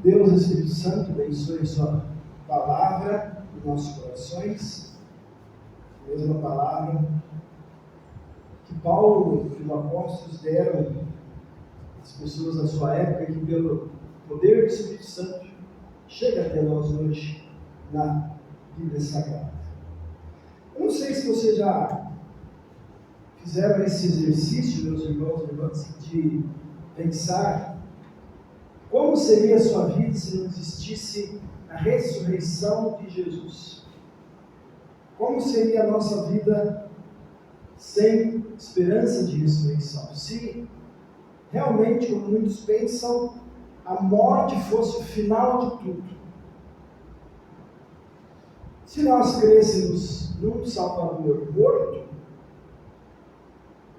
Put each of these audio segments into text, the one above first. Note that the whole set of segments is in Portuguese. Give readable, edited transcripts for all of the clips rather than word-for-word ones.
Deus, Espírito Santo, abençoe a sua palavra nos nossos corações, a mesma palavra que Paulo e os apóstolos deram às pessoas da sua época, que pelo poder do Espírito Santo chega até nós hoje na Bíblia Sagrada. Eu não sei se você já fizeram esse exercício, meus irmãos e irmãs, de pensar como seria a sua vida se não existisse a ressurreição de Jesus. Como seria a nossa vida sem esperança de ressurreição? Se realmente, como muitos pensam, a morte fosse o final de tudo. Se nós crêssemos num Salvador morto,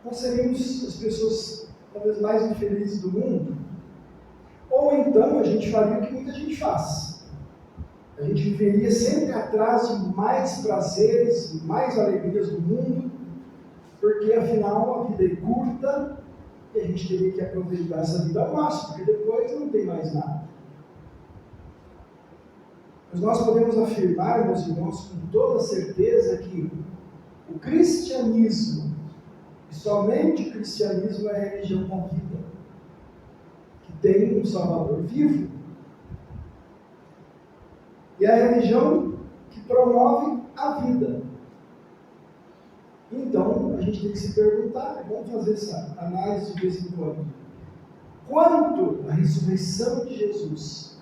nós seríamos as pessoas talvez mais infelizes do mundo. Ou então a gente faria o que muita gente faz. A gente viveria sempre atrás de mais prazeres, mais alegrias do mundo, porque afinal a vida é curta e a gente teria que aproveitar essa vida ao máximo, porque depois não tem mais nada. Mas nós podemos afirmar, meus irmãos, com toda certeza que o cristianismo, e somente o cristianismo, é a religião da vida, que tem um Salvador vivo. E é a religião que promove a vida. Então, a gente tem que se perguntar, vamos fazer essa análise de vez em quando. Quanto a ressurreição de Jesus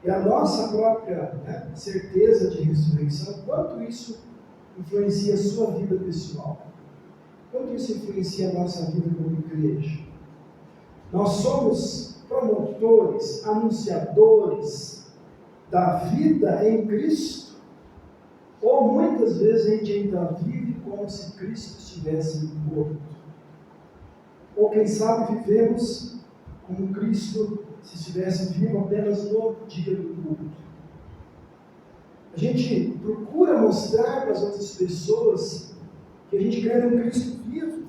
e a nossa própria certeza de ressurreição, quanto isso influencia a sua vida pessoal? Quanto isso influencia a nossa vida como igreja? Nós somos promotores, anunciadores da vida em Cristo? Ou muitas vezes a gente ainda vive como se Cristo estivesse morto? Ou quem sabe vivemos como Cristo se estivesse vivo apenas no dia do culto? A gente procura mostrar para as outras pessoas que a gente crê num Cristo vivo,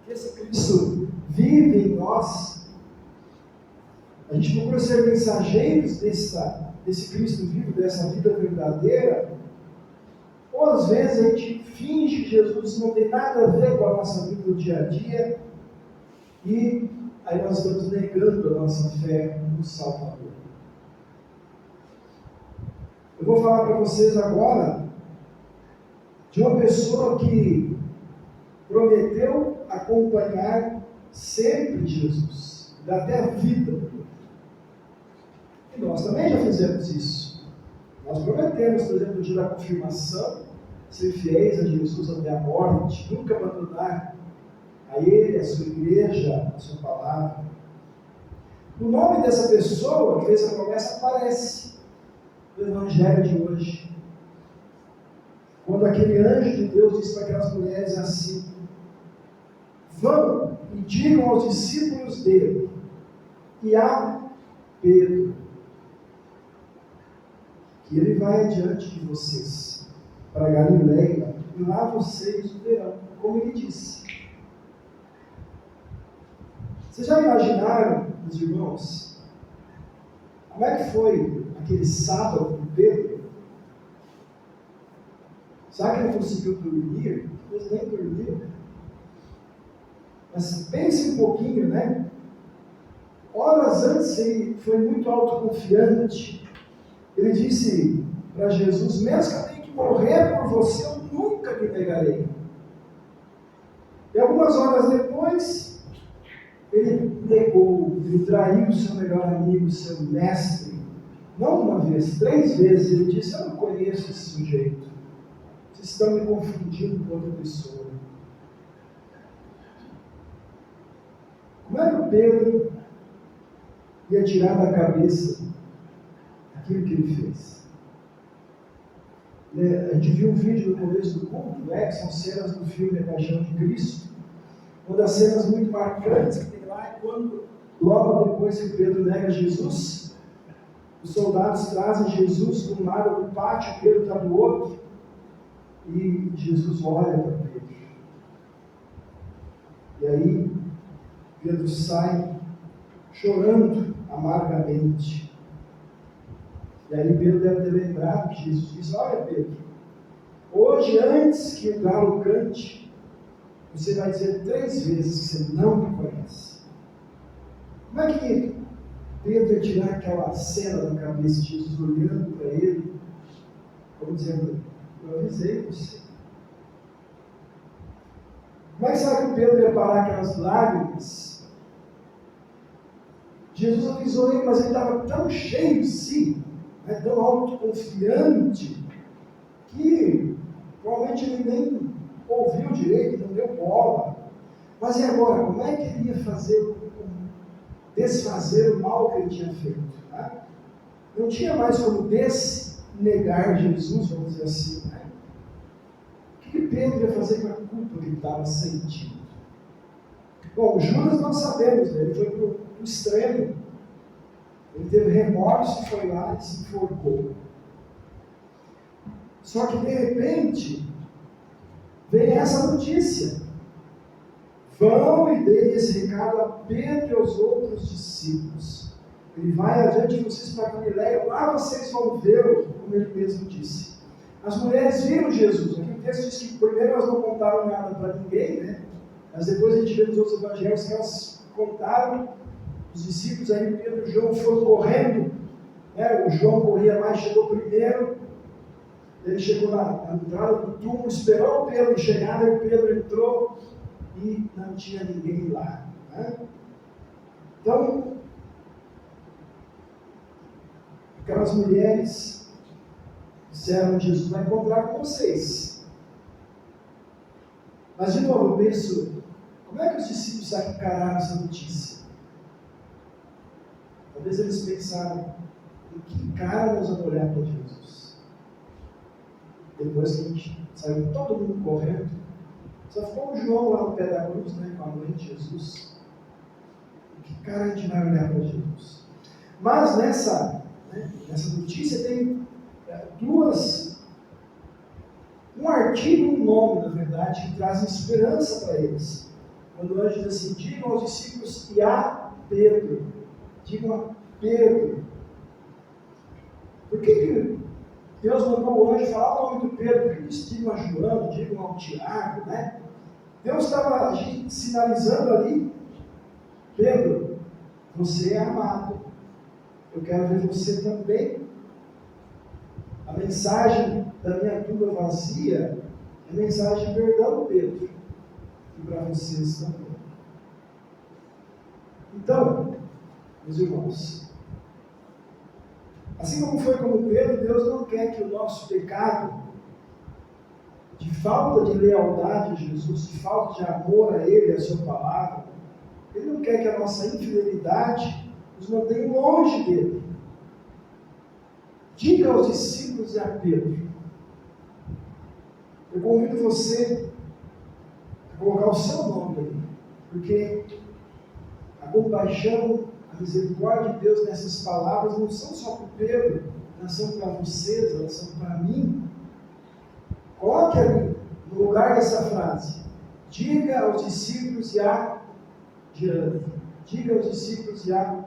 que esse Cristo vive em nós. A gente procura ser mensageiros desse Cristo vivo, dessa vida verdadeira. Ou às vezes a gente finge que Jesus não tem nada a ver com a nossa vida do dia a dia, e aí nós estamos negando a nossa fé no Salvador. Eu vou falar para vocês agora de uma pessoa que prometeu acompanhar sempre Jesus, dar até a vida. E nós também já fizemos isso. Nós prometemos, por exemplo, no dia da confirmação, ser fiéis a Jesus até a morte, nunca abandonar a Ele, a sua igreja, a sua palavra. O nome dessa pessoa que fez a promessa aparece no Evangelho de hoje. Quando aquele anjo de Deus disse para aquelas mulheres assim: vão e digam aos discípulos dele e a Pedro que ele vai adiante de vocês para Galileia, e lá vocês o verão, como ele disse. Vocês já imaginaram, meus irmãos, como é que foi aquele sábado com Pedro? Será que ele conseguiu dormir? Depois nem dormiu. Mas pense um pouquinho, né? Horas antes ele foi muito autoconfiante. Ele disse para Jesus: mesmo que eu tenha que morrer por você, eu nunca me negarei. E algumas horas depois, ele negou, ele traiu o seu melhor amigo, o seu mestre. Não uma vez, 3 vezes. Ele disse: eu não conheço esse sujeito. Vocês estão me confundindo com outra pessoa. Como é que o Pedro ia tirar da cabeça aquilo que ele fez? A gente viu um vídeo no começo do culto, que são cenas do filme A Paixão de Cristo. Uma das cenas muito marcantes que tem lá é quando, logo depois que Pedro nega Jesus, os soldados trazem Jesus de um lado do pátio, Pedro está do outro, e Jesus olha para Pedro. E aí Pedro sai chorando amargamente. E aí Pedro deve ter lembrado que Jesus disse: olha, Pedro, hoje, antes que o galo cante, você vai dizer 3 vezes que você não me conhece. Como é que Pedro ia tirar aquela cena da cabeça de Jesus olhando para ele, como dizendo: eu avisei você? Como é que será que Pedro ia parar aquelas lágrimas? Jesus avisou ele, mas ele estava tão cheio de si, né, tão autoconfiante, que provavelmente ele nem ouviu direito, não deu bola. Mas e agora? Como é que ele ia desfazer o mal que ele tinha feito? Né? Não tinha mais como desnegar Jesus, vamos dizer assim. Né? O que Pedro ia fazer com a culpa que ele estava sentindo? Bom, Judas nós sabemos, né? Ele foi para o extremo. Ele teve remorso e foi lá e se enforcou. Só que de repente vem essa notícia: vão e deem esse recado a Pedro e aos outros discípulos. Ele vai adiante de vocês para Galileia, lá vocês vão vê-lo, como ele mesmo disse. As mulheres viram Jesus. Aqui o texto diz que primeiro elas não contaram nada para ninguém, né? Mas depois a gente vê nos outros evangelhos que elas contaram. Os discípulos, aí Pedro e João foram correndo, né? O João corria mais, chegou primeiro. Ele chegou na entrada do túmulo, esperou o Pedro chegar, e o Pedro entrou e não tinha ninguém lá. Né? Então, aquelas mulheres disseram: Jesus vai encontrar com vocês. Mas, de novo, eu penso, como é que os discípulos encararam essa notícia? Talvez eles pensaram: em que cara nós vamos olhar para Jesus? Depois que a gente saiu todo mundo correndo, só ficou o João lá no pé da cruz, né, com a mãe de Jesus. Em que cara a gente vai olhar para Jesus? Mas nessa notícia tem um artigo e um nome, na verdade, que trazem esperança para eles. Quando o anjo diz assim: digam aos discípulos e a Pedro. Digam a Pedro. Por que Deus mandou o anjo falar o nome do Pedro? Porque eles digam a João, digam ao Tiago, né? Deus estava sinalizando ali: Pedro, você é amado. Eu quero ver você também. A mensagem da minha tumba vazia é mensagem de perdão, Pedro. E para vocês também. Então, meus irmãos, assim como foi com Pedro, Deus não quer que o nosso pecado, de falta de lealdade a Jesus, de falta de amor a Ele e a Sua palavra, Ele não quer que a nossa infidelidade nos mantenha longe dEle. Diga aos discípulos e a Pedro. Eu convido você a colocar o seu nome ali, porque a compaixão, a misericórdia de Deus nessas palavras não são só para o Pedro, elas são para vocês, elas são para mim. Coloque ali, no lugar dessa frase: diga aos discípulos e a Diana, diga aos discípulos e a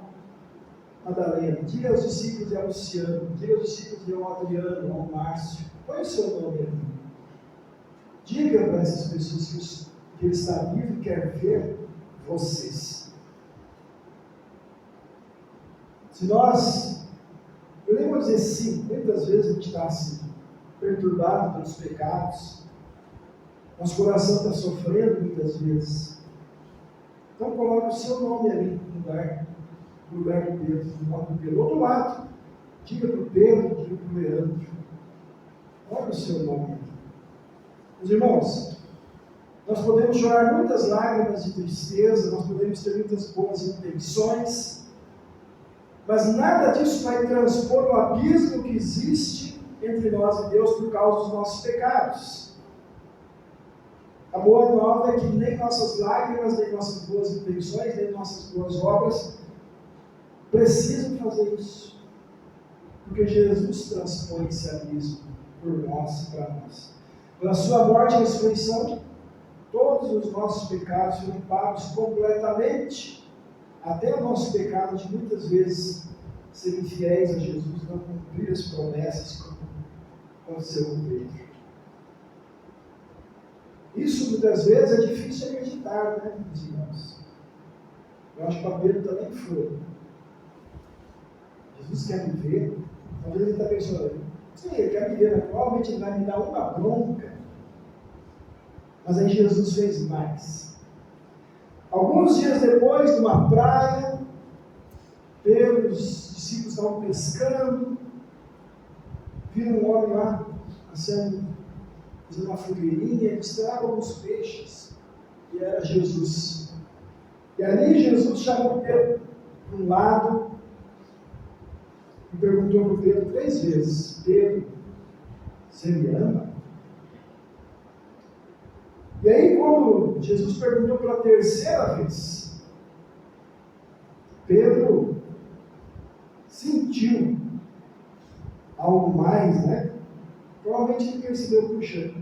Madalena, diga aos discípulos e a Luciano, diga aos discípulos e ao Adriano, ao Márcio. Põe o seu nome ali. Diga para essas pessoas que Ele está vivo e quer ver vocês. Se nós, eu nem vou dizer sim, muitas vezes a gente está assim, perturbado pelos pecados, nosso coração está sofrendo muitas vezes. Então coloque o seu nome ali no lugar do Pedro, no nome do Pedro. Do outro lado, diga para o Pedro, diga para o Leandro, olha o seu nome. Meus irmãos, nós podemos chorar muitas lágrimas de tristeza, nós podemos ter muitas boas intenções, mas nada disso vai transpor o abismo que existe entre nós e Deus por causa dos nossos pecados. A boa nova é que nem nossas lágrimas, nem nossas boas intenções, nem nossas boas obras precisam fazer isso, porque Jesus transpõe esse abismo por nós e para nós. Pela sua morte e ressurreição, todos os nossos pecados foram pagos completamente, até o nosso pecado de muitas vezes serem fiéis a Jesus, não cumprir as promessas como aconteceu com Pedro. Isso muitas vezes é difícil de acreditar, né, meus irmãos? Eu acho que para Pedro também foi. Jesus quer me ver. Talvez ele está pensando, sim, ele quer me ver, mas provavelmente ele vai me dar uma bronca. Mas aí Jesus fez mais. Alguns dias depois, numa praia, Pedro e os discípulos estavam pescando, viram um homem lá, fazendo uma fogueirinha, ele estragava alguns peixes, e era Jesus. E ali Jesus chamou Pedro para um lado e perguntou para Pedro 3 vezes: Pedro, você me ama? E aí, quando Jesus perguntou pela 3ª vez, Pedro sentiu algo mais, né? Provavelmente ele percebeu, puxa,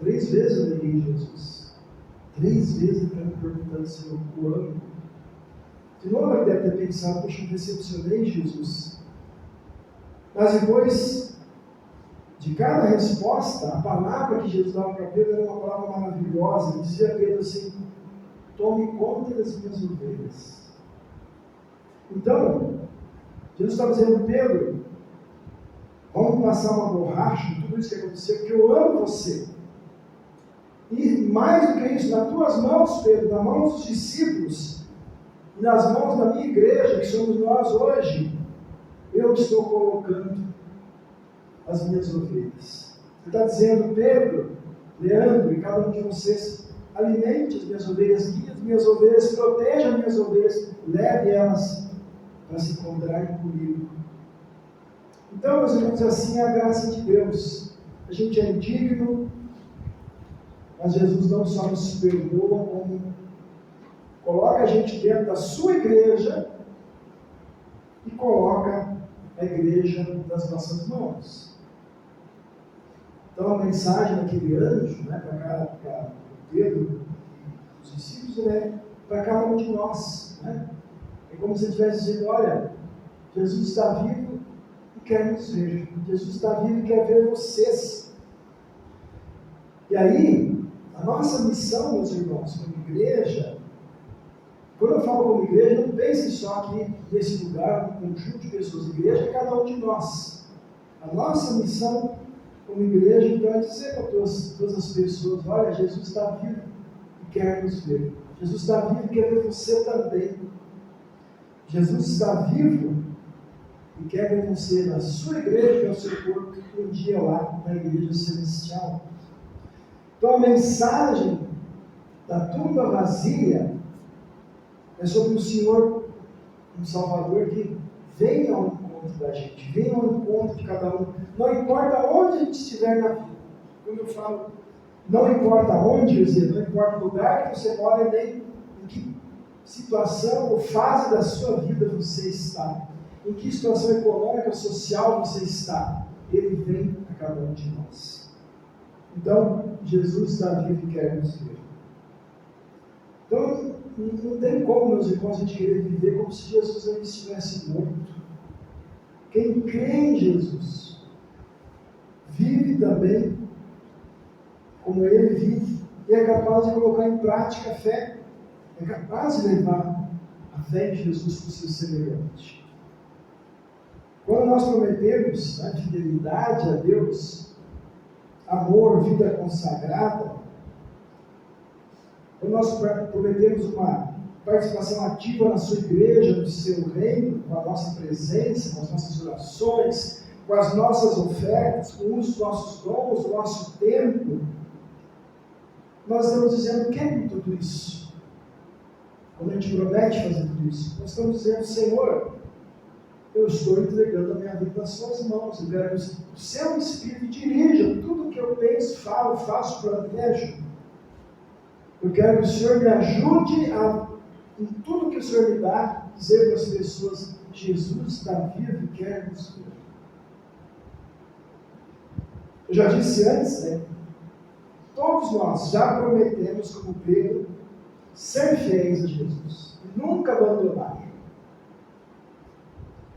3 vezes eu neguei Jesus. 3 vezes ele está me perguntando se eu o amo. De novo ele deve ter pensado, puxa, eu decepcionei Jesus. Mas depois de cada resposta, a palavra que Jesus dava para Pedro era uma palavra maravilhosa. Ele dizia a Pedro assim: tome conta das minhas ovelhas. Então, Jesus estava dizendo: Pedro, vamos passar uma borracha em tudo isso que aconteceu, porque eu amo você. E mais do que isso, nas tuas mãos, Pedro, nas mãos dos discípulos, e nas mãos da minha igreja, que somos nós hoje, eu estou colocando as minhas ovelhas. Ele está dizendo: Pedro, Leandro e cada um de vocês, alimente as minhas ovelhas, guie as minhas ovelhas, proteja as minhas ovelhas, leve elas para se encontrarem comigo. Então, meus irmãos, assim é a graça de Deus. A gente é indigno, mas Jesus não só nos perdoa, como coloca a gente dentro da sua igreja e coloca a igreja nas nossas mãos. Então, a mensagem daquele anjo, né, para Pedro e os discípulos, é para cada um de nós. Né? É como se ele estivesse dizendo: olha, Jesus está vivo e quer nos ver. Jesus está vivo e quer ver vocês. E aí, a nossa missão, meus irmãos, como igreja, quando eu falo como igreja, não pense só aqui nesse lugar, um conjunto de pessoas. Igreja é cada um de nós. A nossa missão como igreja, então, é dizer para todas as pessoas: olha, Jesus está vivo e quer nos ver. Jesus está vivo e quer ver você também. Jesus está vivo e quer ver você na sua igreja, que é o seu corpo, um dia lá na igreja celestial. Então, a mensagem da tumba vazia é sobre o Senhor, um Salvador que vem ao encontro da gente, vem ao encontro de cada um. Não importa onde a gente estiver na vida. Quando eu falo não importa onde, quer dizer, não importa o lugar que você mora, nem em que situação ou fase da sua vida você está, em que situação econômica, social você está, Ele vem a cada um de nós. Então, Jesus está vivo e quer nos ver. Então, não tem como, meus irmãos, a gente querer viver como se Jesus ainda estivesse morto. Quem crê em Jesus vive também como Ele vive e é capaz de colocar em prática a fé, é capaz de levar a fé em Jesus para o seu semelhante. Quando nós prometemos fidelidade a Deus, amor, vida consagrada, quando nós prometemos uma participação ativa na sua igreja, no seu reino, com a nossa presença, com as nossas orações, com as nossas ofertas, com o uso dos nossos dons, do nosso tempo, nós estamos dizendo o que com tudo isso? Quando a gente promete fazer tudo isso, nós estamos dizendo: Senhor, eu estou entregando a minha vida nas suas mãos. Eu quero que o seu Espírito dirija tudo o que eu penso, falo, faço, planejo. Eu quero que o Senhor me ajude em tudo que o Senhor me dá, dizer para as pessoas: Jesus está vivo e quer nos ver. Eu já disse antes, todos nós já prometemos, como Pedro, ser fiéis a Jesus e nunca abandonar.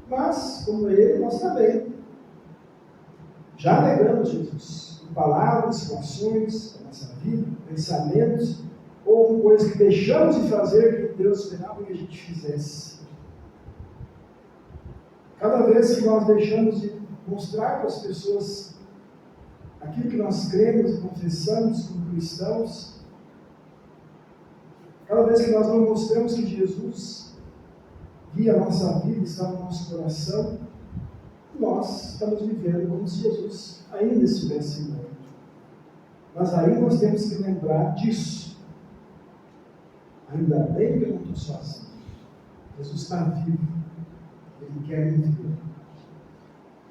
Mas, como ele, nós também já negamos Jesus, com palavras, com ações, com a nossa vida, pensamentos, ou com coisas que deixamos de fazer que Deus esperava que a gente fizesse. Cada vez que nós deixamos de mostrar para as pessoas aquilo que nós cremos e confessamos como cristãos, cada vez que nós não mostramos que Jesus via a nossa vida, está no nosso coração, nós estamos vivendo como se Jesus ainda estivesse morto. Mas aí nós temos que lembrar disso. Ainda bem que eu não estou sozinho. Jesus está vivo. Ele quer me ver.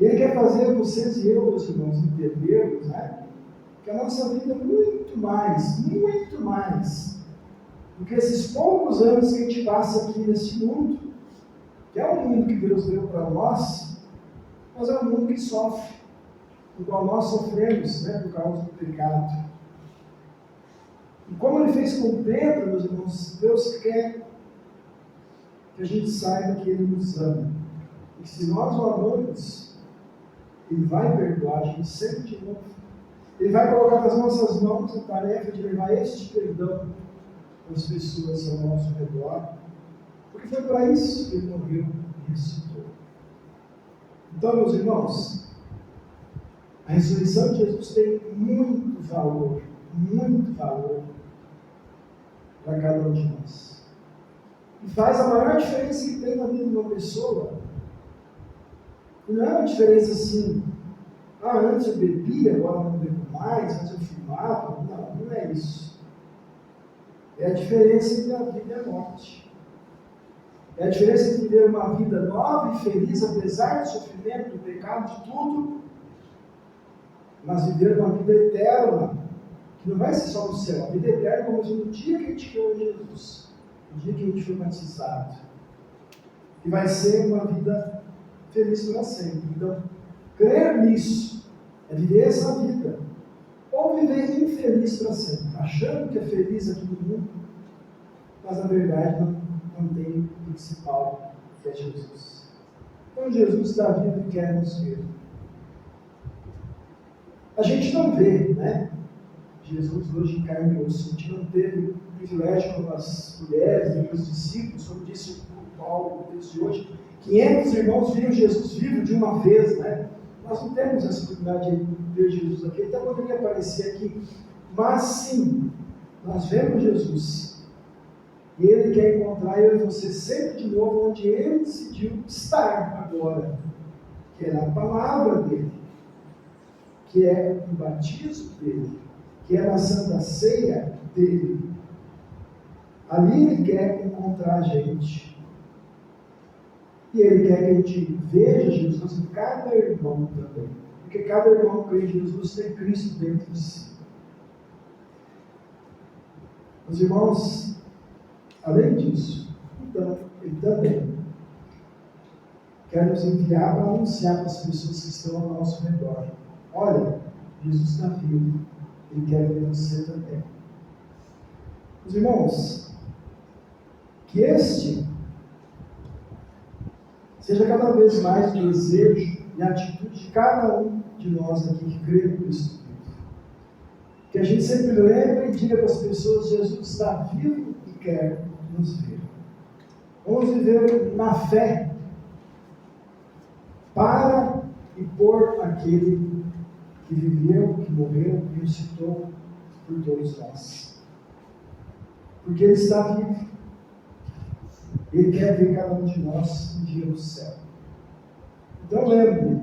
E Ele quer fazer vocês e eu, meus irmãos, entendermos, né? Que a nossa vida é muito mais do que esses poucos anos que a gente passa aqui nesse mundo, que é um mundo que Deus deu para nós, mas é um mundo que sofre, do qual nós sofremos, né, por causa do pecado. E como Ele fez com Pedro, meus irmãos, Deus quer que a gente saiba que Ele nos ama. E que se nós o amamos, Ele vai perdoar a gente sempre de novo. Ele vai colocar nas nossas mãos a tarefa de levar este perdão para as pessoas ao nosso redor, porque foi para isso que Ele morreu e ressuscitou. Então, meus irmãos, a ressurreição de Jesus tem muito valor para cada um de nós. E faz a maior diferença que tem na vida de uma pessoa. E não é uma diferença assim, antes eu bebia, agora não bebo mais, antes eu fumava. Não é isso. É a diferença entre a vida e a morte. É a diferença entre viver uma vida nova e feliz, apesar do sofrimento, do pecado, de tudo, mas viver uma vida eterna, que não vai ser só no céu, a vida eterna como no dia que a gente criou Jesus, no dia que a gente foi batizado, e vai ser uma vida feliz para sempre. Então, crer nisso é viver essa vida, ou viver infeliz para sempre, achando que é feliz aqui no mundo, mas na verdade não tem o principal, que é Jesus. Então Jesus está vivo e quer nos ver. A gente não vê, né? Jesus hoje em carne e osso. A gente não teve o privilégio como as mulheres e os discípulos, como disse o Paulo no texto de hoje, 500 irmãos viram Jesus vivo de uma vez, né? Nós não temos essa oportunidade de ver Jesus aqui, ele até poderia aparecer aqui, mas sim, nós vemos Jesus, e Ele quer encontrar eu e você sempre de novo onde Ele decidiu estar agora, que é na palavra dEle, que é no batismo dEle, que é na Santa Ceia dEle. Ali Ele quer encontrar a gente. E Ele quer que a gente veja Jesus em cada irmão também. Porque cada irmão que crê em Jesus tem Cristo dentro de si. Os irmãos, além disso, então, Ele também quer nos enviar para anunciar para as pessoas que estão ao nosso redor. Olha, Jesus está vivo. Ele quer ver você também. Os irmãos, que este seja cada vez mais o desejo e a atitude de cada um de nós aqui que crê no Cristo vivo. Que a gente sempre lembre e diga para as pessoas: Jesus está vivo e quer nos ver. Vamos viver na fé para e por aquele que viveu, que morreu e ressuscitou por todos nós. Porque Ele está vivo. Ele quer ver cada um de nós um dia no céu. Então lembre,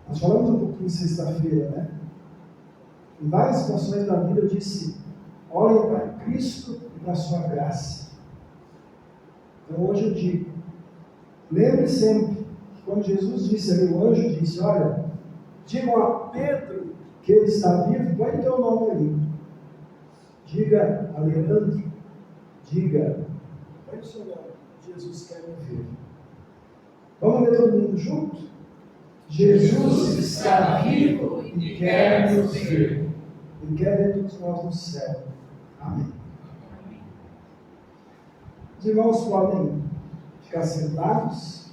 nós falamos um pouquinho sexta-feira, né? Em várias situações da vida eu disse: olhem para Cristo e para a sua graça. Então hoje eu digo, lembre sempre que quando Jesus disse ali, o anjo disse: olha, digam a Pedro que ele está vivo, põe o teu nome ali. Diga a Leandro, diga, põe o seu nome, Jesus quer me ver. Vamos ler todo mundo junto? Jesus está vivo e quer nos ver. Ele quer ver todos nós no céu. Amém. Os irmãos podem ficar sentados.